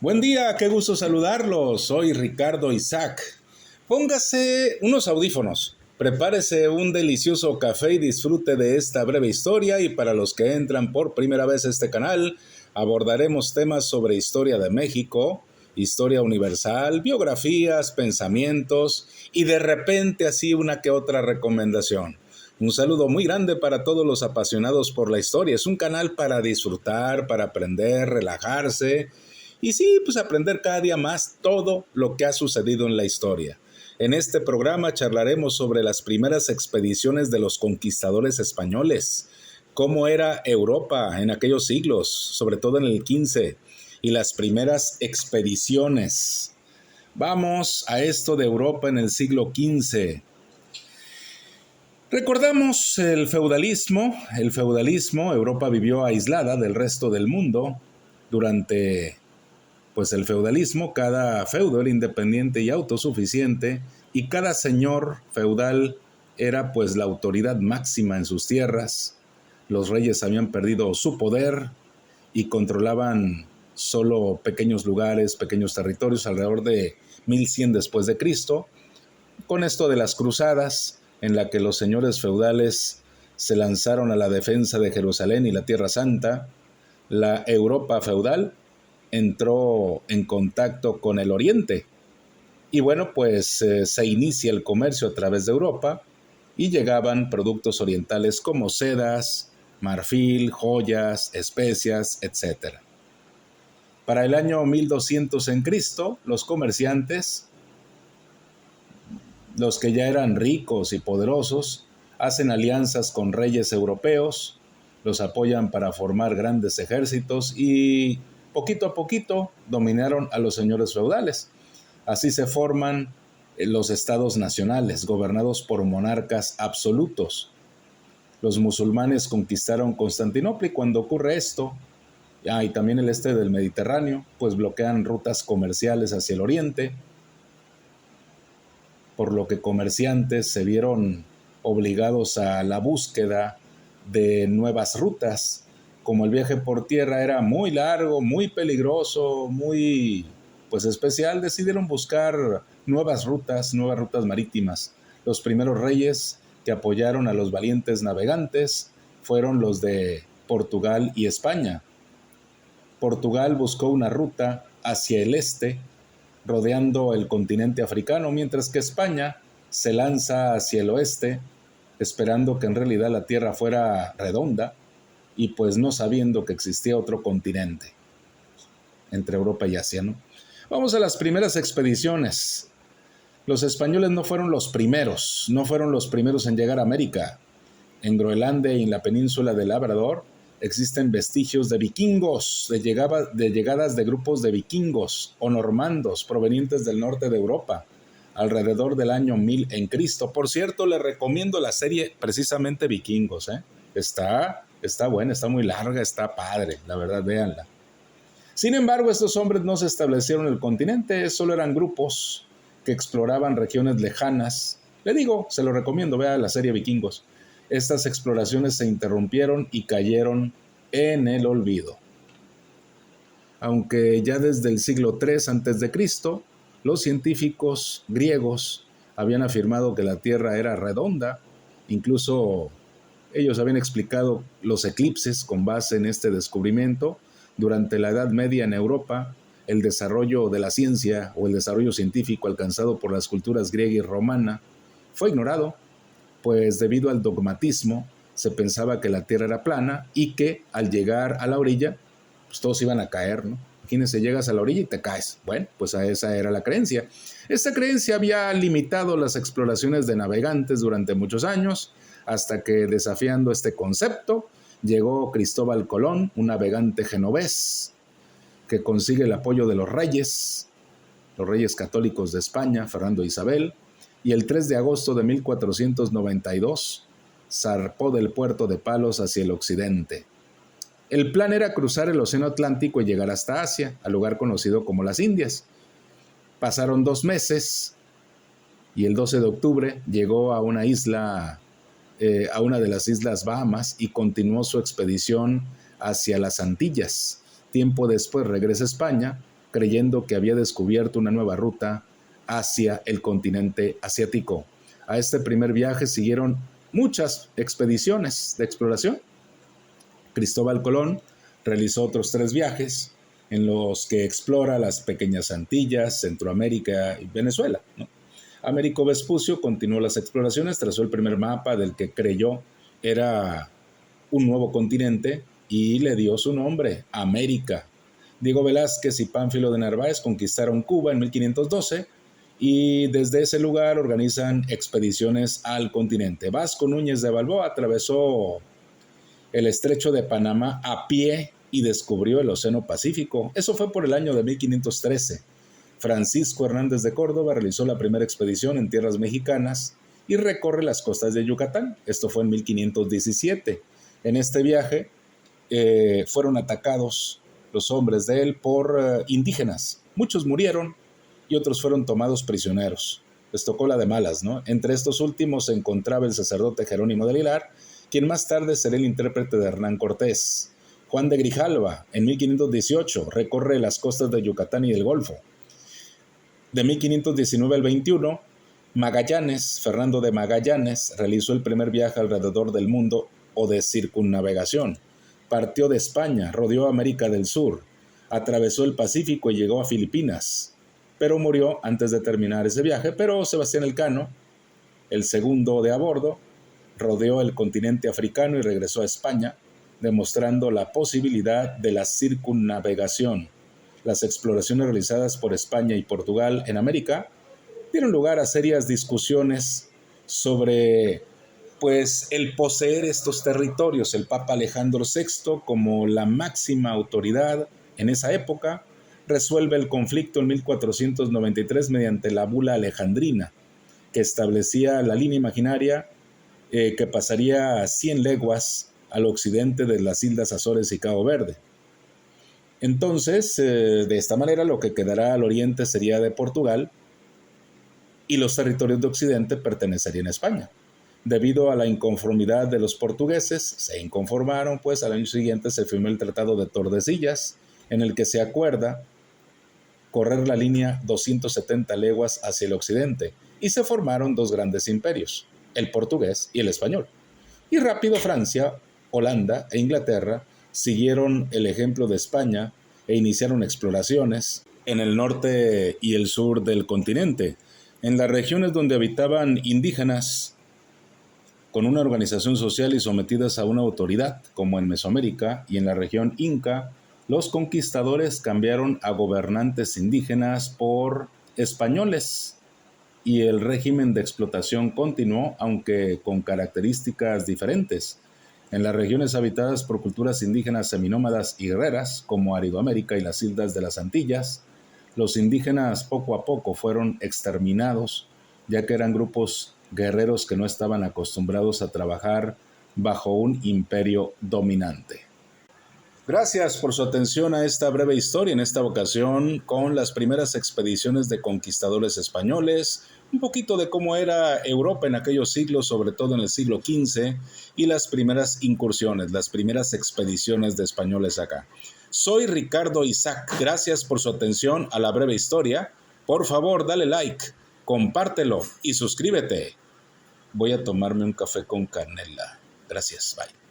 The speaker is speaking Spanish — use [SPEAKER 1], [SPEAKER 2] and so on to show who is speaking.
[SPEAKER 1] Buen día, qué gusto saludarlos. Soy Ricardo Isaac. Póngase unos audífonos, prepárese un delicioso café y disfrute de esta breve historia. Y para los que entran por primera vez a este canal, abordaremos temas sobre historia de México, historia universal, biografías, pensamientos y de repente así una que otra recomendación. Un saludo muy grande para todos los apasionados por la historia. Es un canal para disfrutar, para aprender, relajarse y sí, pues aprender cada día más todo lo que ha sucedido en la historia. En este programa charlaremos sobre las primeras expediciones de los conquistadores españoles, cómo era Europa en aquellos siglos, sobre todo en el 15, y las primeras expediciones. Vamos a esto de Europa en el siglo XV. Recordamos el feudalismo. Europa vivió aislada del resto del mundo durante el feudalismo. Cada feudo era independiente y autosuficiente, y cada señor feudal era pues la autoridad máxima en sus tierras. Los reyes habían perdido su poder y controlaban solo pequeños lugares, pequeños territorios alrededor de 1100 después de Cristo. Con esto de las cruzadas, en la que los señores feudales se lanzaron a la defensa de Jerusalén y la Tierra Santa, la Europa feudal entró en contacto con el Oriente. Y bueno, se inicia el comercio a través de Europa y llegaban productos orientales como sedas, marfil, joyas, especias, etc. Para el año 1200 en Cristo, los comerciantes, los que ya eran ricos y poderosos, hacen alianzas con reyes europeos, los apoyan para formar grandes ejércitos y poquito a poquito dominaron a los señores feudales. Así se forman los estados nacionales, gobernados por monarcas absolutos. Los musulmanes conquistaron Constantinopla y cuando ocurre esto, y también el este del Mediterráneo, pues bloquean rutas comerciales hacia el oriente, por lo que comerciantes se vieron obligados a la búsqueda de nuevas rutas. Como el viaje por tierra era muy largo, muy peligroso, muy especial, decidieron buscar nuevas rutas marítimas. Los primeros reyes que apoyaron a los valientes navegantes fueron los de Portugal y España. Portugal buscó una ruta hacia el este, rodeando el continente africano, mientras que España se lanza hacia el oeste, esperando que en realidad la tierra fuera redonda y pues no sabiendo que existía otro continente entre Europa y Asia, ¿no? Vamos a las primeras expediciones. Los españoles no fueron los primeros en llegar a América. En Groenlandia y en la península de Labrador existen vestigios de vikingos, de llegadas de grupos de vikingos o normandos provenientes del norte de Europa, alrededor del año 1000 en Cristo. Por cierto, les recomiendo la serie precisamente Vikingos, ¿eh? Está buena, está muy larga, está padre, la verdad, véanla. Sin embargo, estos hombres no se establecieron en el continente, solo eran grupos que exploraban regiones lejanas. Le digo, se lo recomiendo, vea la serie Vikingos. Estas exploraciones se interrumpieron y cayeron en el olvido. Aunque ya desde el siglo III a.C., los científicos griegos habían afirmado que la Tierra era redonda. Incluso ellos habían explicado los eclipses con base en este descubrimiento. Durante la Edad Media en Europa, el desarrollo de la ciencia o el desarrollo científico alcanzado por las culturas griega y romana fue ignorado, pues debido al dogmatismo se pensaba que la Tierra era plana y que al llegar a la orilla, pues todos iban a caer, ¿no? Imagínense, llegas a la orilla y te caes. Bueno, pues esa era la creencia. Esta creencia había limitado las exploraciones de navegantes durante muchos años, hasta que desafiando este concepto, llegó Cristóbal Colón, un navegante genovés, que consigue el apoyo de los reyes católicos de España, Fernando e Isabel, y el 3 de agosto de 1492 zarpó del puerto de Palos hacia el occidente. El plan era cruzar el océano Atlántico y llegar hasta Asia, al lugar conocido como las Indias. Pasaron 2 meses y el 12 de octubre llegó a una isla, a una de las islas Bahamas, y continuó su expedición hacia las Antillas. Tiempo después regresa a España creyendo que había descubierto una nueva ruta hacia el continente asiático. A este primer viaje siguieron muchas expediciones de exploración. Cristóbal Colón realizó otros 3 viajes en los que explora las pequeñas Antillas, Centroamérica y Venezuela, ¿no? Américo Vespucio continuó las exploraciones, trazó el primer mapa del que creyó era un nuevo continente y le dio su nombre, América. Diego Velázquez y Pánfilo de Narváez conquistaron Cuba en 1512 y desde ese lugar organizan expediciones al continente. Vasco Núñez de Balboa atravesó el estrecho de Panamá a pie y descubrió el Océano Pacífico. Eso fue por el año de 1513. Francisco Hernández de Córdoba realizó la primera expedición en tierras mexicanas y recorre las costas de Yucatán. Esto fue en 1517. En este viaje fueron atacados los hombres de él por indígenas. Muchos murieron y otros fueron tomados prisioneros. Les tocó la de malas, ¿no? Entre estos últimos se encontraba el sacerdote Jerónimo de Aguilar, quien más tarde será el intérprete de Hernán Cortés. Juan de Grijalva, en 1518, recorre las costas de Yucatán y del Golfo. De 1519 al 21, Magallanes, Fernando de Magallanes, realizó el primer viaje alrededor del mundo o de circunnavegación. Partió de España, rodeó América del Sur, atravesó el Pacífico y llegó a Filipinas, pero murió antes de terminar ese viaje. Pero Sebastián Elcano, el segundo de a bordo, rodeó el continente africano y regresó a España, demostrando la posibilidad de la circunnavegación. Las exploraciones realizadas por España y Portugal en América dieron lugar a serias discusiones sobre el poseer estos territorios. El Papa Alejandro VI, como la máxima autoridad en esa época, resuelve el conflicto en 1493 mediante la Bula Alejandrina, que establecía la línea imaginaria que pasaría 100 leguas al occidente de las Islas Azores y Cabo Verde. Entonces, de esta manera, lo que quedará al oriente sería de Portugal y los territorios de occidente pertenecerían a España. Debido a la inconformidad de los portugueses, se inconformaron, pues al año siguiente se firmó el Tratado de Tordesillas, en el que se acuerda correr la línea 270 leguas hacia el occidente, y se formaron 2 grandes imperios, el portugués y el español. Y rápido Francia, Holanda e Inglaterra siguieron el ejemplo de España e iniciaron exploraciones en el norte y el sur del continente, en las regiones donde habitaban indígenas con una organización social y sometidas a una autoridad, como en Mesoamérica y en la región Inca. Los conquistadores cambiaron a gobernantes indígenas por españoles y el régimen de explotación continuó, aunque con características diferentes. En las regiones habitadas por culturas indígenas seminómadas y guerreras, como Aridoamérica y las islas de las Antillas, los indígenas poco a poco fueron exterminados, ya que eran grupos guerreros que no estaban acostumbrados a trabajar bajo un imperio dominante. Gracias por su atención a esta breve historia, en esta ocasión con las primeras expediciones de conquistadores españoles, un poquito de cómo era Europa en aquellos siglos, sobre todo en el siglo XV, y las primeras incursiones, las primeras expediciones de españoles acá. Soy Ricardo Isaac, gracias por su atención a la breve historia. Por favor, dale like, compártelo y suscríbete. Voy a tomarme un café con canela. Gracias, bye.